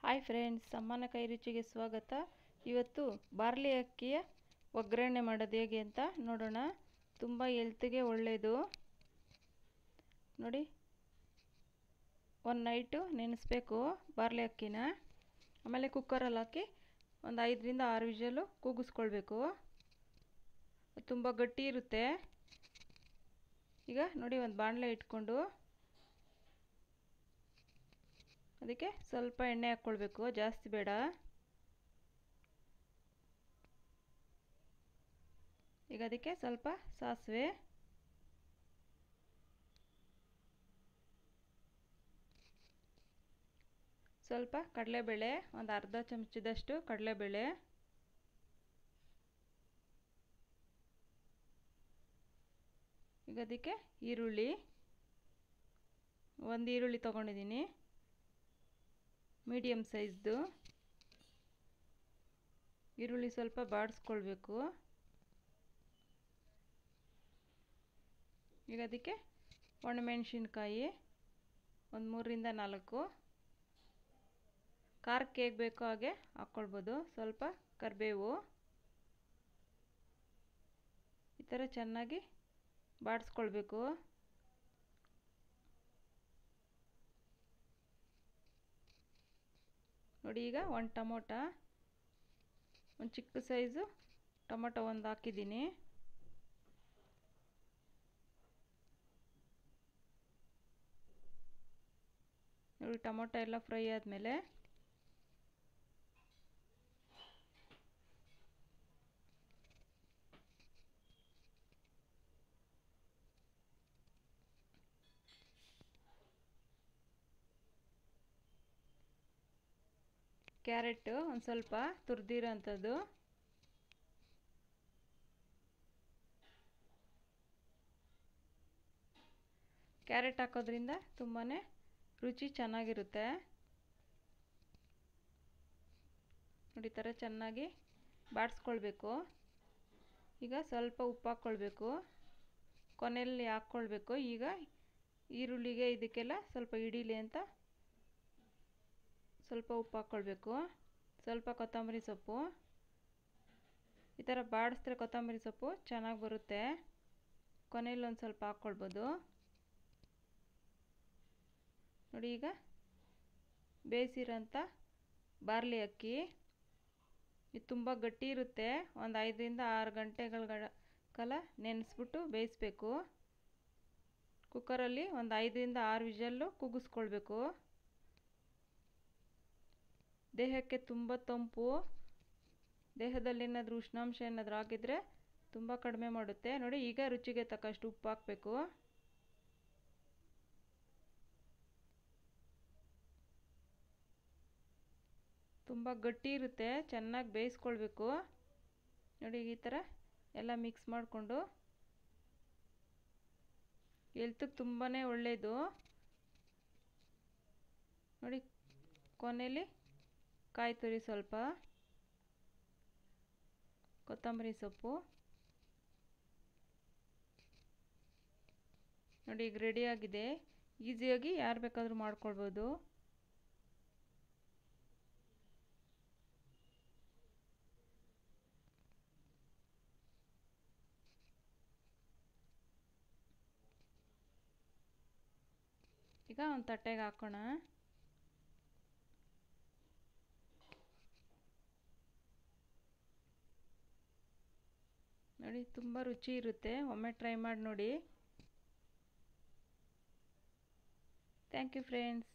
Hi friends, ಅಮ್ಮನ ಕೈ ರುಚಿಗೆ ಸ್ವಾಗತ. ಇವತ್ತು ಬಾರ್ಲಿ ಅಕ್ಕಿಯ ಒಗ್ಗರಣೆ ಮಾಡೋದು ಹೇಗೆ ಅಂತ ನೋಡೋಣ. ತುಂಬ ಹೆಲ್ತ್ಗೆ ಒಳ್ಳೆಯದು. ನೋಡಿ, ಒಂದು ನೈಟು ನೆನೆಸ್ಬೇಕು ಬಾರ್ಲಿ ಅಕ್ಕಿನ. ಆಮೇಲೆ ಕುಕ್ಕರಲ್ಲಿ ಹಾಕಿ ಒಂದು 5ರಿಂದ 6 ವಿಷಲು ಕೂಗಿಸ್ಕೊಳ್ಬೇಕು. ತುಂಬ ಗಟ್ಟಿ ಇರುತ್ತೆ. ಈಗ ನೋಡಿ, ಒಂದು ಬಾಣಲೆ ಇಟ್ಕೊಂಡು ಅದಕ್ಕೆ ಸ್ವಲ್ಪ ಎಣ್ಣೆ ಹಾಕ್ಕೊಳ್ಬೇಕು, ಜಾಸ್ತಿ ಬೇಡ. ಈಗ ಅದಕ್ಕೆ ಸ್ವಲ್ಪ ಸಾಸಿವೆ, ಸ್ವಲ್ಪ ಕಡಲೆಬೇಳೆ, ಒಂದು ಅರ್ಧ ಚಮಚದಷ್ಟು ಕಡಲೆಬೇಳೆ, ಈಗ ಅದಕ್ಕೆ ಈರುಳ್ಳಿ, ಒಂದು ಈರುಳ್ಳಿ ತೊಗೊಂಡಿದ್ದೀನಿ, ಮೀಡಿಯಮ್ ಸೈಜ್ದು. ಈರುಳ್ಳಿ ಸ್ವಲ್ಪ ಬಾಡಿಸ್ಕೊಳ್ಬೇಕು. ಈಗ ಅದಕ್ಕೆ ಒಣಮೆಣಸಿನ್ಕಾಯಿ ಒಂದು 3ರಿಂದ 4, ಖಾರಕ್ಕೆ ಹೇಗೆ ಬೇಕೋ ಹಾಗೆ ಹಾಕ್ಕೊಳ್ಬೋದು. ಸ್ವಲ್ಪ ಕರಿಬೇವು. ಈ ಥರ ಚೆನ್ನಾಗಿ ಬಾಡಿಸ್ಕೊಳ್ಬೇಕು. ನೋಡಿ, ಈಗ ಒಂದು ಟೊಮೊಟೊ, ಒಂದು ಚಿಕ್ಕ ಸೈಜು ಟೊಮೊಟೊ ಒಂದು ಹಾಕಿದ್ದೀನಿ. ನೋಡಿ, ಟೊಮೊಟೊ ಎಲ್ಲ ಫ್ರೈ ಆದಮೇಲೆ ಕ್ಯಾರೆಟ್ ಒಂದು ಸ್ವಲ್ಪ ತುರಿದಿರೋ ಅಂಥದ್ದು, ಕ್ಯಾರೆಟ್ ಹಾಕೋದ್ರಿಂದ ತುಂಬಾ ರುಚಿ ಚೆನ್ನಾಗಿರುತ್ತೆ. ನೋಡಿ, ಈ ಥರ ಚೆನ್ನಾಗಿ ಬಾಡಿಸ್ಕೊಳ್ಬೇಕು. ಈಗ ಸ್ವಲ್ಪ ಉಪ್ಪು ಹಾಕ್ಕೊಳ್ಬೇಕು, ಕೊನೆಯಲ್ಲಿ ಹಾಕ್ಕೊಳ್ಬೇಕು. ಈಗ ಈರುಳ್ಳಿಗೆ ಇದಕ್ಕೆಲ್ಲ ಸ್ವಲ್ಪ ಹಿಡೀಲಿ ಅಂತ ಸ್ವಲ್ಪ ಉಪ್ಪು ಹಾಕ್ಕೊಳ್ಬೇಕು. ಸ್ವಲ್ಪ ಕೊತ್ತಂಬರಿ ಸೊಪ್ಪು. ಈ ಥರ ಬಾಡಿಸಿದ್ರೆ ಕೊತ್ತಂಬರಿ ಸೊಪ್ಪು ಚೆನ್ನಾಗಿ ಬರುತ್ತೆ. ಕೊನೆಯಲ್ಲಿ ಒಂದು ಸ್ವಲ್ಪ ಹಾಕ್ಕೊಳ್ಬೋದು. ನೋಡಿ, ಈಗ ಬೇಯಿಸಿರೋಂಥ ಬಾರ್ಲಿ ಅಕ್ಕಿ ಇದು ತುಂಬ ಗಟ್ಟಿ ಇರುತ್ತೆ. ಒಂದು 5ರಿಂದ 6 ಗಂಟೆಗಳ ಕಾಲ ನೆನೆಸ್ಬಿಟ್ಟು ಬೇಯಿಸ್ಬೇಕು. ಕುಕ್ಕರಲ್ಲಿ ಒಂದು 5ರಿಂದ 6 ವಿಷಲ್ಲು ಕೂಗಿಸ್ಕೊಳ್ಬೇಕು. ದೇಹಕ್ಕೆ ತುಂಬ ತಂಪು. ದೇಹದಲ್ಲಿ ಏನಾದರೂ ಉಷ್ಣಾಂಶ ಏನಾದರೂ ಆಗಿದ್ದರೆ ತುಂಬ ಕಡಿಮೆ ಮಾಡುತ್ತೆ. ನೋಡಿ, ಈಗ ರುಚಿಗೆ ತಕ್ಕಷ್ಟು ಉಪ್ಪು ಹಾಕಬೇಕು. ತುಂಬ ಗಟ್ಟಿ ಇರುತ್ತೆ, ಚೆನ್ನಾಗಿ ಬೇಯಿಸ್ಕೊಳ್ಬೇಕು. ನೋಡಿ, ಈ ಥರ ಎಲ್ಲ ಮಿಕ್ಸ್ ಮಾಡಿಕೊಂಡು, ಹೆಲ್ತ್ಗೆ ತುಂಬಾ ಒಳ್ಳೆಯದು. ನೋಡಿ, ಕೊನೆಯಲ್ಲಿ ಕಾಯಿ ತುರಿ, ಸ್ವಲ್ಪ ಕೊತ್ತಂಬರಿ ಸೊಪ್ಪು. ನೋಡಿ, ಈಗ ರೆಡಿಯಾಗಿದೆ. ಈಸಿಯಾಗಿ ಯಾರು ಬೇಕಾದರೂ ಮಾಡ್ಕೊಳ್ಬೋದು. ಈಗ ಒಂದು ತಟ್ಟೆಗೆ ಹಾಕೋಣ. ನೋಡಿ, ತುಂಬ ರುಚಿ ಇರುತ್ತೆ. ಒಮ್ಮೆ ಟ್ರೈ ಮಾಡಿ ನೋಡಿ. Thank you friends.